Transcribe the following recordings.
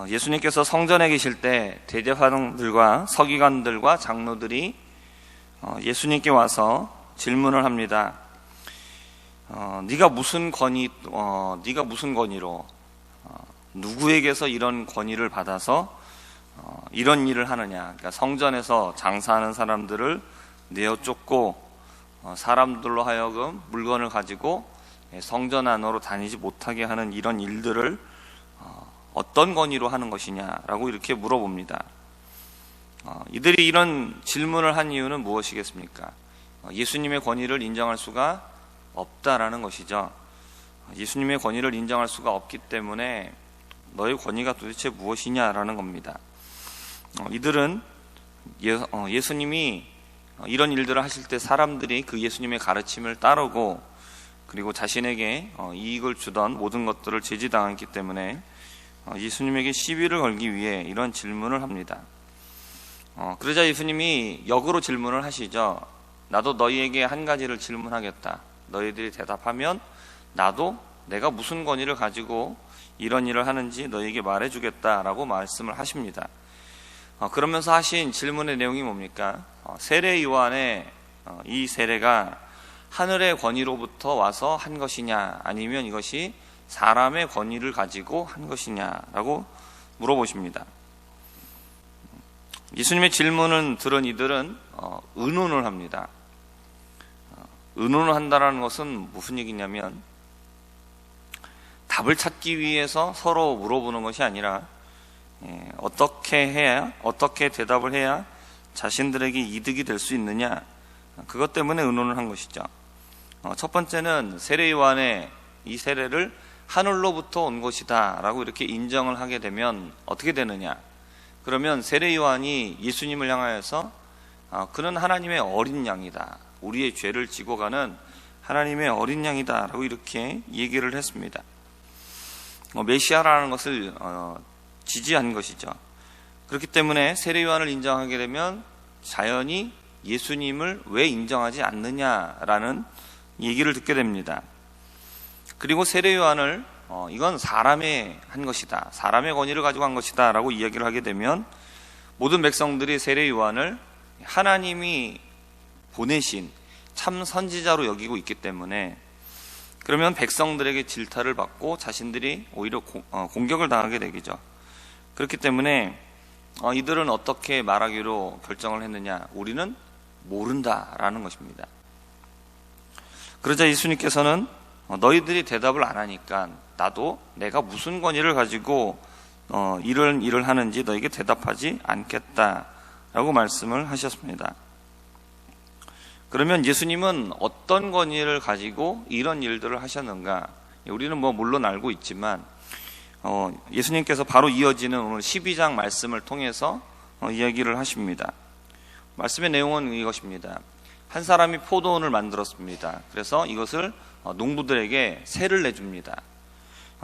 예수님께서 성전에 계실 때 대제사장들과 서기관들과 장로들이 예수님께 와서 질문을 합니다. 네가 무슨 권위로 누구에게서 이런 권위를 받아서 이런 일을 하느냐? 그러니까 성전에서 장사하는 사람들을 내어 쫓고 사람들로 하여금 물건을 가지고 성전 안으로 다니지 못하게 하는 이런 일들을 어떤 권위로 하는 것이냐라고 이렇게 물어봅니다. 이들이 이런 질문을 한 이유는 무엇이겠습니까? 예수님의 권위를 인정할 수가 없다라는 것이죠. 예수님의 권위를 인정할 수가 없기 때문에 너의 권위가 도대체 무엇이냐라는 겁니다. 이들은 예수님이 이런 일들을 하실 때 사람들이 그 예수님의 가르침을 따르고 그리고 자신에게 이익을 주던 모든 것들을 제지당했기 때문에 예수님에게 시비를 걸기 위해 이런 질문을 합니다. 그러자 예수님이 역으로 질문을 하시죠. 나도 너희에게 한 가지를 질문하겠다. 너희들이 대답하면 나도 내가 무슨 권위를 가지고 이런 일을 하는지 너희에게 말해주겠다라고 말씀을 하십니다. 그러면서 하신 질문의 내용이 뭡니까? 세례 요한의 이 세례가 하늘의 권위로부터 와서 한 것이냐 아니면 이것이 사람의 권위를 가지고 한 것이냐라고 물어보십니다. 예수님의 질문을 들은 이들은 의논을 합니다. 의논을 한다는 것은 무슨 얘기냐면 답을 찾기 위해서 서로 물어보는 것이 아니라 어떻게 대답을 해야 자신들에게 이득이 될 수 있느냐, 그것 때문에 의논을 한 것이죠. 첫 번째는 세례 요한의 이 세례를 하늘로부터 온 것이다 라고 이렇게 인정을 하게 되면 어떻게 되느냐, 그러면 세례 요한이 예수님을 향하여서 그는 하나님의 어린 양이다, 우리의 죄를 지고 가는 하나님의 어린 양이다 라고 이렇게 얘기를 했습니다. 메시아라는 것을 지지한 것이죠. 그렇기 때문에 세례 요한을 인정하게 되면 자연히 예수님을 왜 인정하지 않느냐라는 얘기를 듣게 됩니다. 그리고 세례 요한을 이건 사람의 한 것이다, 사람의 권위를 가지고 한 것이다 라고 이야기를 하게 되면 모든 백성들이 세례 요한을 하나님이 보내신 참 선지자로 여기고 있기 때문에 그러면 백성들에게 질타를 받고 자신들이 오히려 공격을 당하게 되겠죠. 그렇기 때문에 이들은 어떻게 말하기로 결정을 했느냐, 우리는 모른다라는 것입니다. 그러자 예수님께서는 너희들이 대답을 안 하니까 나도 내가 무슨 권위를 가지고 이런 일을 하는지 너에게 대답하지 않겠다라고 말씀을 하셨습니다. 그러면 예수님은 어떤 권위를 가지고 이런 일들을 하셨는가? 우리는 물론 알고 있지만 예수님께서 바로 이어지는 오늘 12장 말씀을 통해서 이야기를 하십니다. 말씀의 내용은 이것입니다. 한 사람이 포도원을 만들었습니다. 그래서 이것을 농부들에게 세를 내줍니다.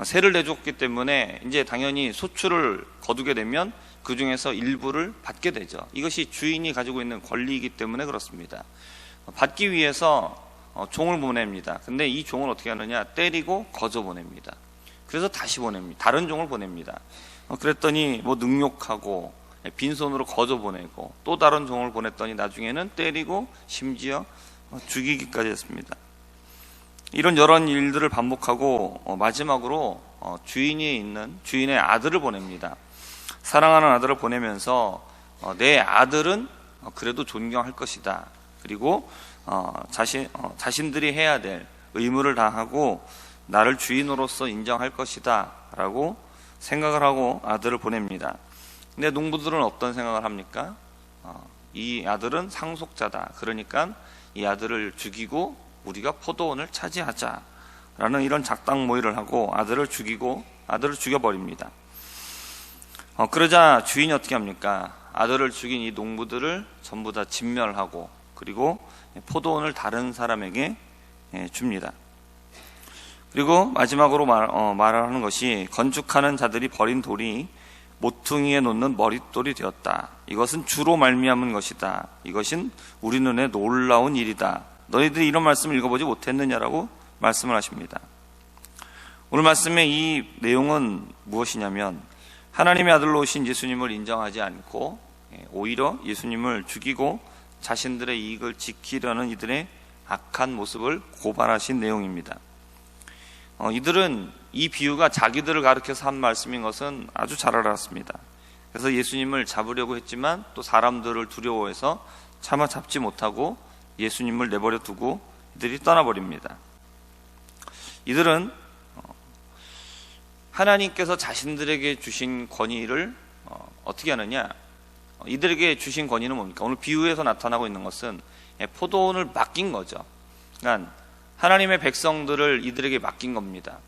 세를 내줬기 때문에 이제 당연히 소출을 거두게 되면 그 중에서 일부를 받게 되죠. 이것이 주인이 가지고 있는 권리이기 때문에 그렇습니다. 받기 위해서 종을 보냅니다. 근데 이 종을 어떻게 하느냐, 때리고 거저 보냅니다. 그래서 다시 보냅니다. 다른 종을 보냅니다. 그랬더니 능욕하고 빈손으로 거저 보내고 또 다른 종을 보냈더니 나중에는 때리고 심지어 죽이기까지 했습니다. 이런 여러 일들을 반복하고 마지막으로 주인의 아들을 보냅니다. 사랑하는 아들을 보내면서 내 아들은 그래도 존경할 것이다. 그리고 자신들이 해야 될 의무를 다하고 나를 주인으로서 인정할 것이다 라고 생각을 하고 아들을 보냅니다. 근데 농부들은 어떤 생각을 합니까? 이 아들은 상속자다. 그러니까 이 아들을 죽이고 우리가 포도원을 차지하자 라는 이런 작당 모의를 하고 아들을 죽여버립니다. 그러자 주인이 어떻게 합니까? 아들을 죽인 이 농부들을 전부 다 진멸하고 그리고 포도원을 다른 사람에게 줍니다. 그리고 마지막으로 말하는 것이 건축하는 자들이 버린 돌이 모퉁이에 놓는 머릿돌이 되었다. 이것은 주로 말미암은 것이다. 이것은 우리 눈에 놀라운 일이다. 너희들이 이런 말씀을 읽어보지 못했느냐라고 말씀을 하십니다. 오늘 말씀의 이 내용은 무엇이냐면 하나님의 아들로 오신 예수님을 인정하지 않고 오히려 예수님을 죽이고 자신들의 이익을 지키려는 이들의 악한 모습을 고발하신 내용입니다. 이들은 이 비유가 자기들을 가리켜서 한 말씀인 것은 아주 잘 알았습니다. 그래서 예수님을 잡으려고 했지만 또 사람들을 두려워해서 차마 잡지 못하고 예수님을 내버려 두고 이들이 떠나버립니다. 이들은 하나님께서 자신들에게 주신 권위를 어떻게 하느냐? 이들에게 주신 권위는 뭡니까? 오늘 비유에서 나타나고 있는 것은 포도원을 맡긴 거죠. 그러니까 하나님의 백성들을 이들에게 맡긴 겁니다.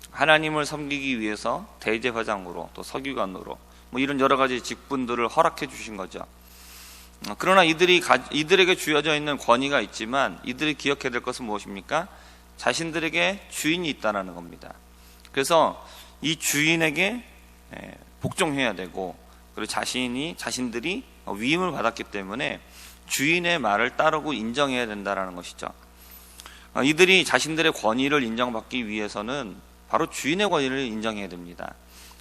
하나님을 섬기기 위해서 대제사장으로 또 서기관으로 이런 여러 가지 직분들을 허락해 주신 거죠. 그러나 이들에게 주어져 있는 권위가 있지만 이들이 기억해야 될 것은 무엇입니까? 자신들에게 주인이 있다는 겁니다. 그래서 이 주인에게 복종해야 되고, 그리고 자신들이 위임을 받았기 때문에 주인의 말을 따르고 인정해야 된다는 것이죠. 이들이 자신들의 권위를 인정받기 위해서는 바로 주인의 권위를 인정해야 됩니다.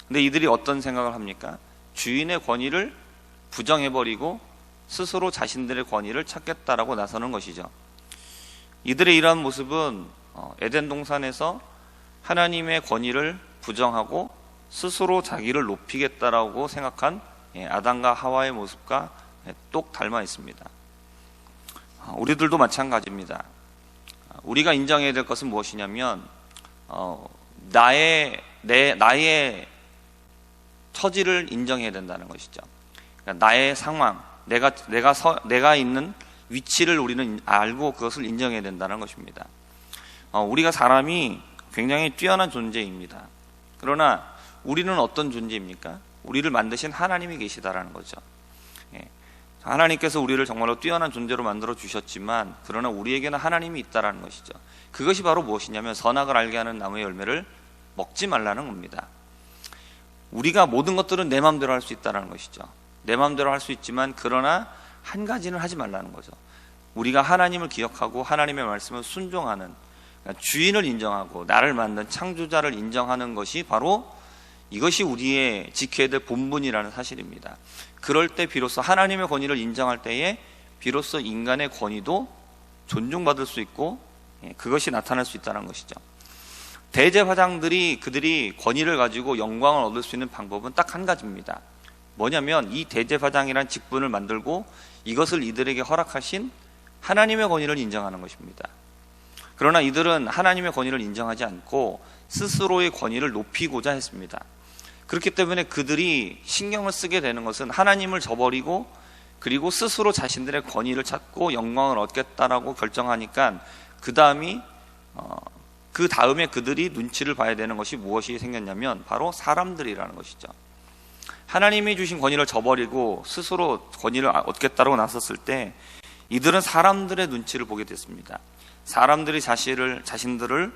근데 이들이 어떤 생각을 합니까? 주인의 권위를 부정해버리고 스스로 자신들의 권위를 찾겠다라고 나서는 것이죠. 이들의 이러한 모습은 에덴 동산에서 하나님의 권위를 부정하고 스스로 자기를 높이겠다라고 생각한 아담과 하와의 모습과 똑 닮아 있습니다. 우리들도 마찬가지입니다. 우리가 인정해야 될 것은 무엇이냐면 나의 처지를 인정해야 된다는 것이죠. 그러니까 나의 상황, 내가 있는 위치를 우리는 알고 그것을 인정해야 된다는 것입니다. 우리가 사람이 굉장히 뛰어난 존재입니다. 그러나 우리는 어떤 존재입니까? 우리를 만드신 하나님이 계시다라는 거죠. 하나님께서 우리를 정말로 뛰어난 존재로 만들어 주셨지만 그러나 우리에게는 하나님이 있다라는 것이죠. 그것이 바로 무엇이냐면 선악을 알게 하는 나무의 열매를 먹지 말라는 겁니다. 우리가 모든 것들은 내 마음대로 할 수 있다는 것이죠. 내 마음대로 할 수 있지만 그러나 한 가지는 하지 말라는 거죠. 우리가 하나님을 기억하고 하나님의 말씀을 순종하는, 그러니까 주인을 인정하고 나를 만든 창조자를 인정하는 것이 바로 이것이 우리의 지켜야 될 본분이라는 사실입니다. 그럴 때 비로소 하나님의 권위를 인정할 때에 비로소 인간의 권위도 존중받을 수 있고 그것이 나타날 수 있다는 것이죠. 대제사장들이 그들이 권위를 가지고 영광을 얻을 수 있는 방법은 딱 한 가지입니다. 뭐냐면 이 대제사장이라는 직분을 만들고 이것을 이들에게 허락하신 하나님의 권위를 인정하는 것입니다. 그러나 이들은 하나님의 권위를 인정하지 않고 스스로의 권위를 높이고자 했습니다. 그렇기 때문에 그들이 신경을 쓰게 되는 것은 하나님을 저버리고 그리고 스스로 자신들의 권위를 찾고 영광을 얻겠다라고 결정하니까 그 다음에 그들이 눈치를 봐야 되는 것이 무엇이 생겼냐면 바로 사람들이라는 것이죠. 하나님이 주신 권위를 저버리고 스스로 권위를 얻겠다라고 나섰을 때 이들은 사람들의 눈치를 보게 됐습니다. 사람들이 자신들을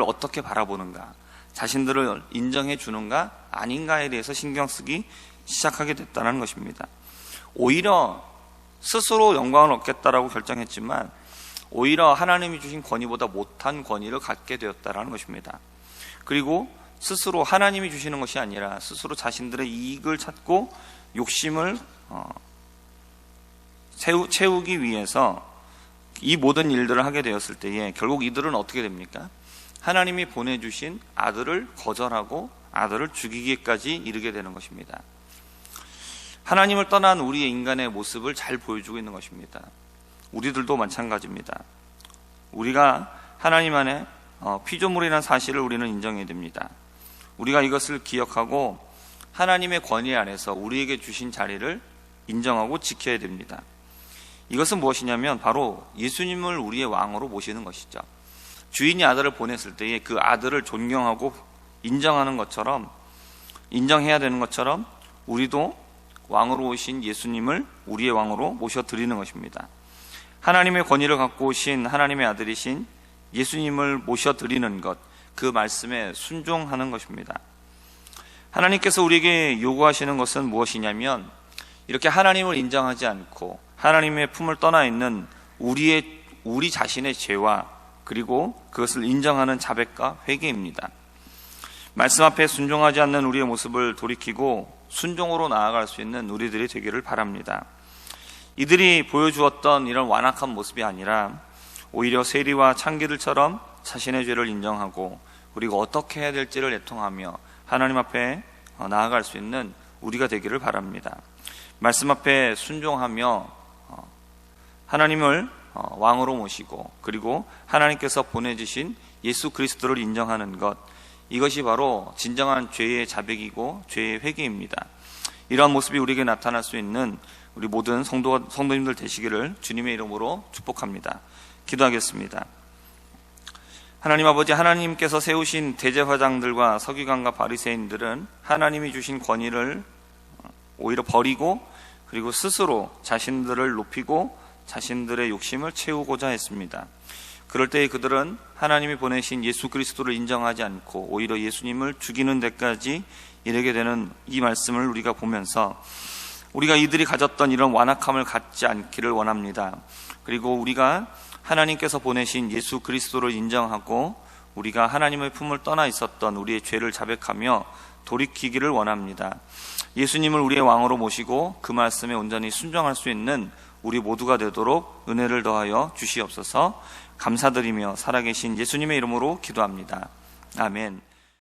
어떻게 바라보는가, 자신들을 인정해 주는가 아닌가에 대해서 신경 쓰기 시작하게 됐다는 것입니다. 오히려 스스로 영광을 얻겠다라고 결정했지만 오히려 하나님이 주신 권위보다 못한 권위를 갖게 되었다는 것입니다. 그리고 스스로 하나님이 주시는 것이 아니라 스스로 자신들의 이익을 찾고 욕심을 채우기 위해서 이 모든 일들을 하게 되었을 때에 결국 이들은 어떻게 됩니까? 하나님이 보내주신 아들을 거절하고 아들을 죽이기까지 이르게 되는 것입니다. 하나님을 떠난 우리의 인간의 모습을 잘 보여주고 있는 것입니다. 우리들도 마찬가지입니다. 우리가 하나님 안에 피조물이라는 사실을 우리는 인정해야 됩니다. 우리가 이것을 기억하고 하나님의 권위 안에서 우리에게 주신 자리를 인정하고 지켜야 됩니다. 이것은 무엇이냐면 바로 예수님을 우리의 왕으로 모시는 것이죠. 주인이 아들을 보냈을 때에 그 아들을 존경하고 인정해야 되는 것처럼 우리도 왕으로 오신 예수님을 우리의 왕으로 모셔드리는 것입니다. 하나님의 권위를 갖고 오신 하나님의 아들이신 예수님을 모셔드리는 것, 그 말씀에 순종하는 것입니다. 하나님께서 우리에게 요구하시는 것은 무엇이냐면 이렇게 하나님을 인정하지 않고 하나님의 품을 떠나 있는 우리 자신의 죄와 그리고 그것을 인정하는 자백과 회개입니다. 말씀 앞에 순종하지 않는 우리의 모습을 돌이키고 순종으로 나아갈 수 있는 우리들이 되기를 바랍니다. 이들이 보여주었던 이런 완악한 모습이 아니라 오히려 세리와 창기들처럼 자신의 죄를 인정하고 우리가 어떻게 해야 될지를 애통하며 하나님 앞에 나아갈 수 있는 우리가 되기를 바랍니다. 말씀 앞에 순종하며 하나님을 왕으로 모시고 그리고 하나님께서 보내주신 예수 그리스도를 인정하는 것, 이것이 바로 진정한 죄의 자백이고 죄의 회개입니다. 이러한 모습이 우리에게 나타날 수 있는 우리 모든 성도님들 되시기를 주님의 이름으로 축복합니다. 기도하겠습니다. 하나님 아버지, 하나님께서 세우신 대제사장들과 서기관과 바리새인들은 하나님이 주신 권위를 오히려 버리고 그리고 스스로 자신들을 높이고 자신들의 욕심을 채우고자 했습니다. 그럴 때 그들은 하나님이 보내신 예수 그리스도를 인정하지 않고 오히려 예수님을 죽이는 데까지 이르게 되는 이 말씀을 우리가 보면서 우리가 이들이 가졌던 이런 완악함을 갖지 않기를 원합니다. 그리고 우리가 하나님께서 보내신 예수 그리스도를 인정하고 우리가 하나님의 품을 떠나 있었던 우리의 죄를 자백하며 돌이키기를 원합니다. 예수님을 우리의 왕으로 모시고 그 말씀에 온전히 순종할 수 있는 우리 모두가 되도록 은혜를 더하여 주시옵소서. 감사드리며 살아계신 예수님의 이름으로 기도합니다. 아멘.